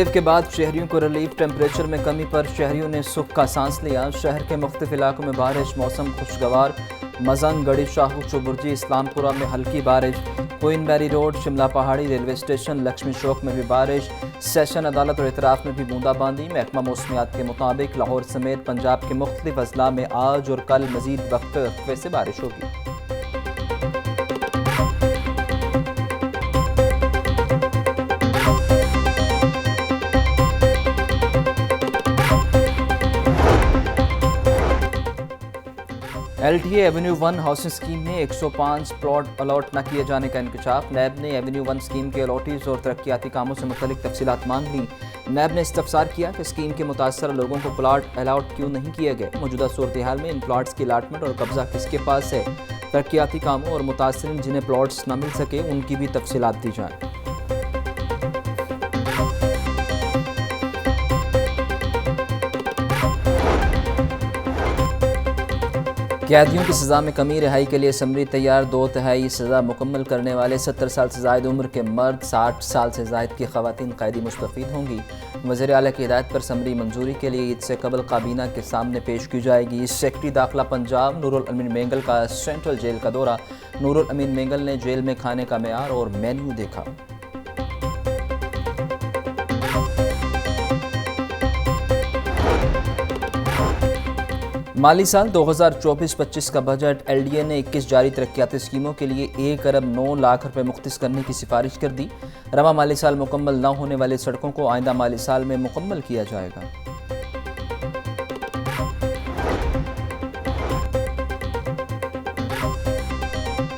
Heatwave के बाद शहरियों को रिलीफ, टेम्परेचर में कमी पर शहरियों ने सुख का सांस लिया। शहर के मुख्तलिफ इलाकों में बारिश, मौसम खुशगवार। मजंग, गढ़ी शाहू, चौबुर्जी, इस्लामपुरा में हल्की बारिश। क्वीनबेरी रोड, शिमला पहाड़ी, रेलवे स्टेशन, लक्ष्मी चौक में भी बारिश। सेशन अदालत और इतराफ में भी बूंदाबांदी। महकमा मौसमियात के मुताबिक लाहौर समेत पंजाब के मुख्तलिफ अजला में आज और कल मजीद वक्फे वक्फे से बारिश होगी। LTA एवेन्यू 1 हाउसिंग स्कीम में 105 प्लॉट अलॉट न किए जाने का इंकशाफ। नैब ने एवेन्यू 1 स्कीम के अलॉटीज और तरक्याती कामों से मुतल्लिक तफसीलात मांग ली। नैब ने इस्तफसार किया कि स्कीम के मुतासर लोगों को प्लाट अलॉट क्यों नहीं किए गए। मौजूदा सूरत हाल में इन प्लाट्स की अलाटमेंट और कब्जा किसके पास है। तरक्याती कामों और मुतासरीन जिन्हें प्लाट्स न मिल सके उनकी भी तफसीलात दी जाएँ। कैदियों की सज़ा में कमी, रिहाई के लिए असम्बली तैयार। 2/3 सज़ा मुकम्मल करने वाले 70 साल से ज़ायद उम्र के मर्द, 60 साल से ज़ायद की ख़वातीन कैदी मुस्तफ़ीद होंगी। वज़ीर आला की हिदायत पर असम्बली मंजूरी के लिए ईद से कबल काबीना के सामने पेश की जाएगी। सेक्रेटरी दाखिला पंजाब नूरुल अमीन मेंगल का सेंट्रल जेल का दौरा। नूरुल अमीन मेंगल ने जेल में खाने का मेयार और मेन्यू देखा। माली साल 2024-25 का बजट LDA ने 21 जारी तरक्याती स्कीमों के लिए 1 अरब 9 लाख रुपए मुख्तस करने की सिफारिश कर दी। रवा माली साल मुकम्मल न होने वाली सड़कों को आइंदा माली साल में मुकम्मल किया जाएगा।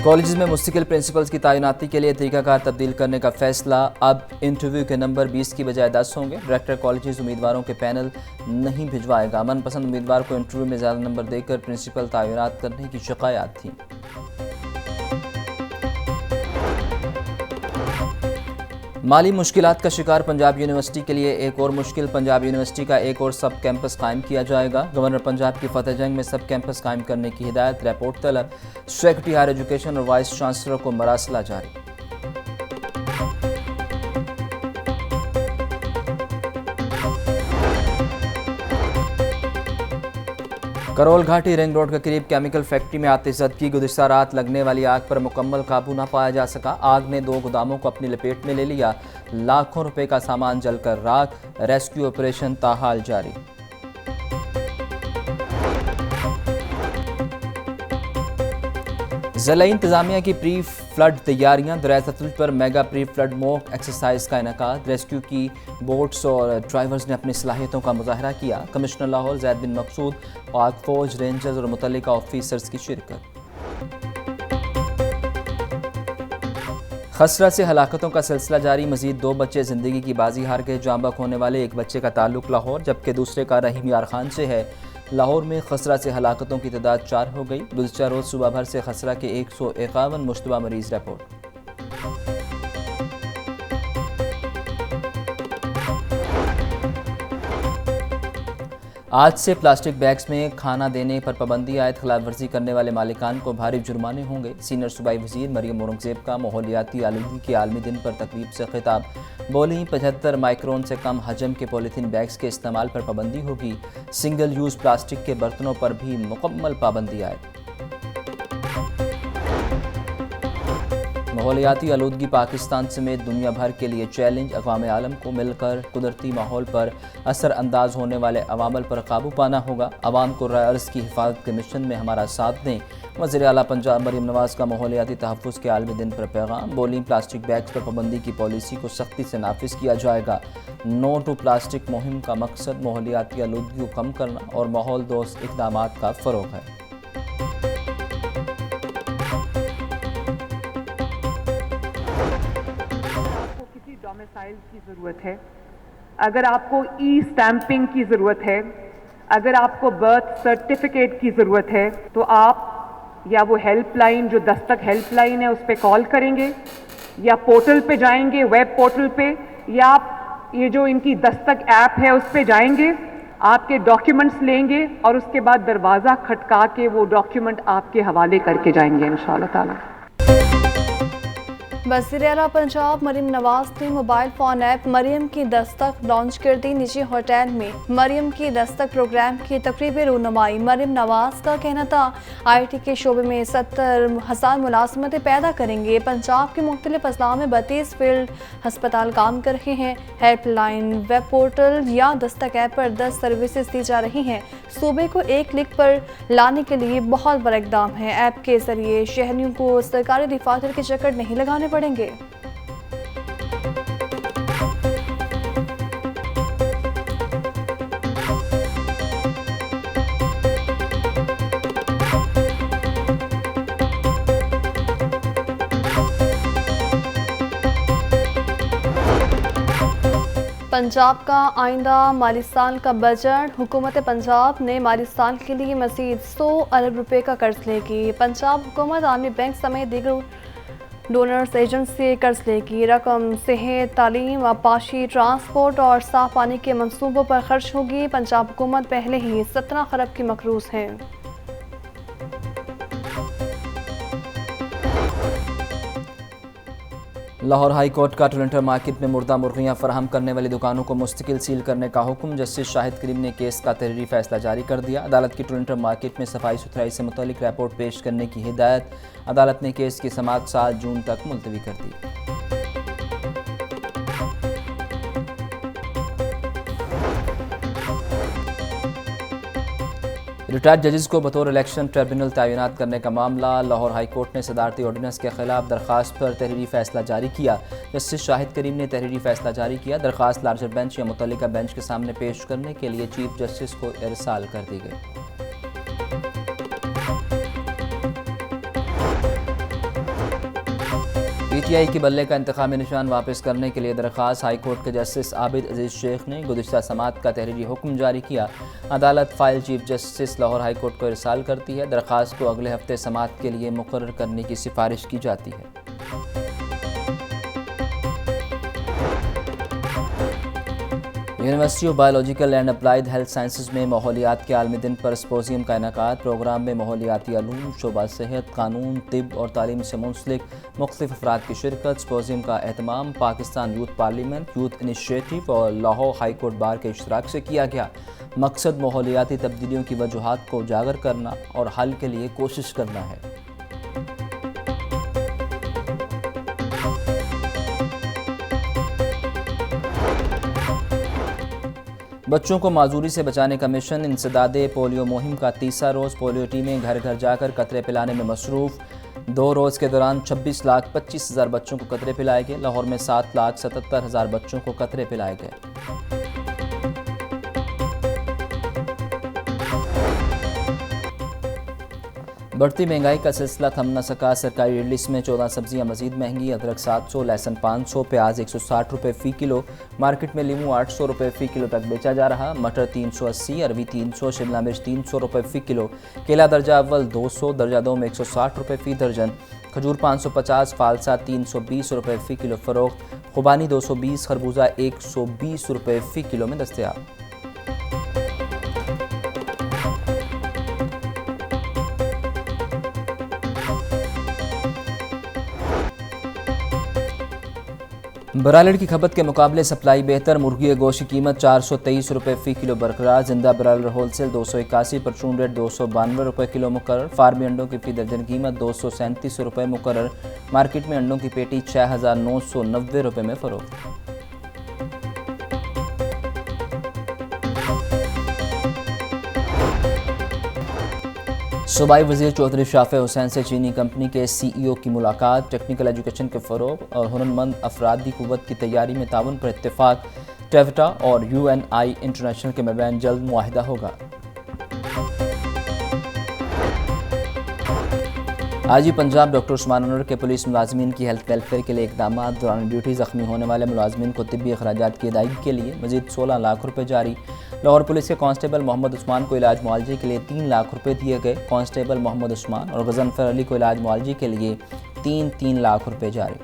कॉलेज में मुस्तकिल प्रिंसिपल्स की तैनाती के लिए तरीकाकार तब्दील करने का फैसला। अब इंटरव्यू के नंबर 20 की बजाय 10 होंगे। डायरेक्टर कॉलेज उम्मीदवारों के पैनल नहीं भिजवाएगा। मनपसंद उम्मीदवार को इंटरव्यू में ज़्यादा नंबर देकर प्रिंसिपल तैनात करने की शिकायत थी। माली मुश्किलात का शिकार पंजाब यूनिवर्सिटी के लिए एक और मुश्किल। पंजाब यूनिवर्सिटी का एक और सब कैंपस कायम किया जाएगा। गवर्नर पंजाब की फतेह जंग में सब कैंपस कायम करने की हिदायत। रिपोर्ट तलब। सेक्रेटरी हायर एजुकेशन और वाइस चांसलर को मरासला जारी। करोल घाटी रिंग रोड के करीब केमिकल फैक्ट्री में आतिशबाजी। गुज़िश्ता रात लगने वाली आग पर मुकम्मल काबू न पाया जा सका। आग ने 2 गोदामों को अपनी लपेट में ले लिया। लाखों रुपए का सामान जलकर राख। रेस्क्यू ऑपरेशन ताहाल जारी। ज़िला इंतज़ामिया की प्री फ्लड तैयारियां। दरिया सतलुज पर mega pre flood mock exercise का इनेकाद। रेस्क्यू की बोट्स और ड्राइवर्स ने अपनी सलाहियतों का मुजाहरा किया। कमिश्नर लाहौर ज़ैद बिन मकसूद, पाक फौज, रेंजर्स और मुतल्लिका ऑफिसर्स की शिरकत। खसरा से हलाकतों का सिलसिला जारी। मजीद 2 बच्चे ज़िंदगी की बाजी हार गए। जांबक होने वाले एक बच्चे का ताल्लुक लाहौर जबकि दूसरे का रहीम यार खान से है। लाहौर में खसरा से हलाकतों की तादाद 4 हो गई। गुज़िश्ता रोज़ सुबह भर से खसरा के 151 मुश्तबा मरीज रिपोर्ट। आज से प्लास्टिक बैग्स में खाना देने पर पाबंदी आयद। खिलाफ वर्जी करने वाले मालिकान को भारी जुर्माने होंगे। सीनियर सूबाई वज़ीर मरियम औरंगज़ेब का माहौलियाती आलूगी के आलमी दिन पर तकरीब से खिताब। बोली 75 माइक्रोन से कम हजम के पॉलीथीन बैग्स के इस्तेमाल पर पाबंदी होगी। सिंगल यूज़ प्लास्टिक के बर्तनों पर भी मुकम्मल पाबंदी आयद। माहौलियाती आलूदगी पाकिस्तान समेत दुनिया भर के लिए चैलेंज। अक़वाम आलम को मिलकर कुदरती माहौल पर असर अंदाज होने वाले अवामल पर काबू पाना होगा। आवाम को राय अर्ज़ की हिफाजत के मिशन में हमारा साथ दें। वज़ीर आला पंजाब मरियम नवाज़ का माहौलियाती तहफ़्फ़ुज़ के आलमी दिन पर पैगाम। बोली प्लास्टिक बैग्स पर पाबंदी की पॉलिसी को सख्ती से नाफिज किया जाएगा। नो टू प्लास्टिक मुहिम का मकसद माहौलियाती आलूदगी को कम करना और माहौल दोस्त इक़दामात का फ़रोग़ है। डोमिसाइल की ज़रूरत है, अगर आपको ई स्टैंपिंग की ज़रूरत है, अगर आपको बर्थ सर्टिफिकेट की ज़रूरत है तो आप या वो हेल्पलाइन जो दस्तक हेल्पलाइन है उस पर कॉल करेंगे या पोर्टल पे जाएंगे, वेब पोर्टल पे, या आप ये जो इनकी दस्तक ऐप है उस पे जाएंगे, आपके डॉक्यूमेंट्स लेंगे और उसके बाद दरवाज़ा खटका के वो डॉक्यूमेंट आपके हवाले करके जाएंगे इंशाअल्लाह ताला। वज़ीर आला पंजाब मरीम नवाज ने मोबाइल फ़ोन ऐप मरीम की दस्तक लॉन्च कर दी। निजी होटल में मरीम की दस्तक प्रोग्राम की तकरीबी रूनुमाई। मरीम नवाज का कहना था IT के शोबे में 70,000 मुलाजमतें पैदा करेंगे। पंजाब के मुख्तलिफ अजला में 32 फील्ड हस्पताल काम कर रहे हैं। हेल्पलाइन, वेब पोर्टल या दस्तक ऐप पर 10 सर्विसेज दी जा रही हैं। सूबे को एक क्लिक पर लाने के लिए बहुत बड़ा इकदाम है। ऐप के जरिए शहरियों को सरकारी दफातर के चक्कर नहीं लगाने पड़ेंगे। पंजाब का आइंदा माली साल का बजट। हुकूमत पंजाब ने माली साल के लिए मज़ीद 100 अरब रुपए का कर्ज लेगी। पंजाब हुकूमत आलमी बैंक समेत दीगर डोनर्स एजेंट से कर्ज लेगी। रकम सेहत, तालीम, आबपाशी, ट्रांसपोर्ट और साफ पानी के मंसूबों पर खर्च होगी। पंजाब हुकूमत पहले ही 17 खरब की मकरूज है। लाहौर हाई कोर्ट का टोरंटो मार्केट में मुर्दा मुर्गियां फराहम करने वाली दुकानों को मुस्तकिल सील करने का हुक्म। जस्टिस शाहिद करीम ने केस का तहरीरी फैसला जारी कर दिया। अदालत की टोरंटो मार्केट में सफाई सुथराई से मुतल्लिक रिपोर्ट पेश करने की हिदायत। अदालत ने केस की समाअत 7 जून तक मुलतवी कर दी। रिटायर्ड जजेस को बतौर इलेक्शन ट्रिब्यूनल तैनात करने का मामला। लाहौर हाई कोर्ट ने सदारती ऑर्डिनेंस के खिलाफ दरख्वास्त पर तहरीरी फैसला जारी किया। जस्टिस शाहिद करीम ने तहरीरी फैसला जारी किया। दरख्वास्त लार्जर बेंच या मुतल्लिका बेंच के सामने पेश करने के लिए चीफ जस्टिस को इरसाल कर दी गई। PTI के बल्ले का इंतखाबी निशान वापस करने के लिए दरख्वास्त। हाई कोर्ट के जस्टिस आबिद अजीज शेख ने गुज़िश्ता समाअत का तहरीरी हुक्म जारी किया। अदालत file chief justice Lahore high court को इरसाल करती है। दरख्वास्त को अगले हफ्ते समाअत के लिए मुकर्रर करने की सिफारिश की जाती है। University of biological and applied health sciences में माहौलियात के आलमी दिन पर सिम्पोजियम का इनेकाद। प्रोग्राम में माहौलियाती अलूम, शोबा सेहत, कानून, तिब और तालीम से मुंसलिक मुख्तलिफ अफराद की शिरकत। सिम्पोजियम का एहतमाम Pakistan youth parliament, youth initiative और लाहौर हाई कोर्ट बार के इश्तराक से किया गया। मकसद माहौलियाती तब्दीलियों की वजूहात को उजागर करना और हल के लिए कोशिश करना है। बच्चों को माजूरी से बचाने का मिशन। इंसदादे पोलियो मुहिम का तीसरा रोज़। पोलियो टीमें घर घर जाकर कतरे पिलाने में मसरूफ़। 2 रोज़ के दौरान 26,25,000 बच्चों को कतरे पिलाए गए। लाहौर में 7,77,000 बच्चों को कतरे पिलाए गए। बढ़ती महंगाई का सिलसिला थम न सका। सरकारी रीड लिस्ट में 14 सब्जियां मजीद महंगी। अदरक 700, लहसुन 500, प्याज 160 रुपये फ़ी किलो। मार्केट में लीमू 800 रुपये फ़ी किलो तक बेचा जा रहा। मटर 380, अरवी 300, शिमला मिर्च 300 रुपये फ़ी किलो। केला दर्जा अव्वल 200, दर्जा 2 में 160 रुपये फ़ी दर्जन। खजूर 550, फालसा 320 रुपये फ़ी किलो फ़रोख्त। खुबानी 220, खरबूजा 120 रुपये फ़ी किलो में दस्तयाब। ब्रायलर की खपत के मुकाबले सप्लाई बेहतर। मुर्गी गोश्त की कीमत 423 रुपये फ़ी किलो बरकरार। जिंदा ब्रायलर होलसेल 281, परचून रेट 292 रुपये किलो मुकर्रर। फार्मी अंडों की फ़ी दर्जन कीमत 237 रुपये मुकर्रर। मार्केट में अंडों की पेटी 6,990 रुपये में फ़रोख्त। सूबाई वज़ीर चौधरी शाफे हुसैन से चीनी कंपनी के CEO की मुलाकात। टेक्निकल एजुकेशन के फ़रोग़ और हुनरमंद अफरादी क़ुव्वत की तैयारी में ताउन पर इत्तेफाक। टेवटा और UNI इंटरनेशनल के मबैन जल्द मुआहिदा होगा। आज ही पंजाब डॉक्टर उस्मान अनवर के पुलिस मुलाजमीन की हेल्थ वेलफेयर के लिए इक़दाम। दौरान ड्यूटी ज़ख्मी होने वाले मुलाजमीन को तिब्बी अखराजात की अदायगी के लिए मज़ीद 16 लाख रुपये जारी। लाहौर पुलिस के कांस्टेबल मोहम्मद उस्मान को इलाज मुआलजे के लिए 3 लाख रुपये दिए गए। कांस्टेबल मोहम्मद उस्मान और गज़नफ़र अली को इलाज मुआलजे के लिए 3 लाख रुपये जारी।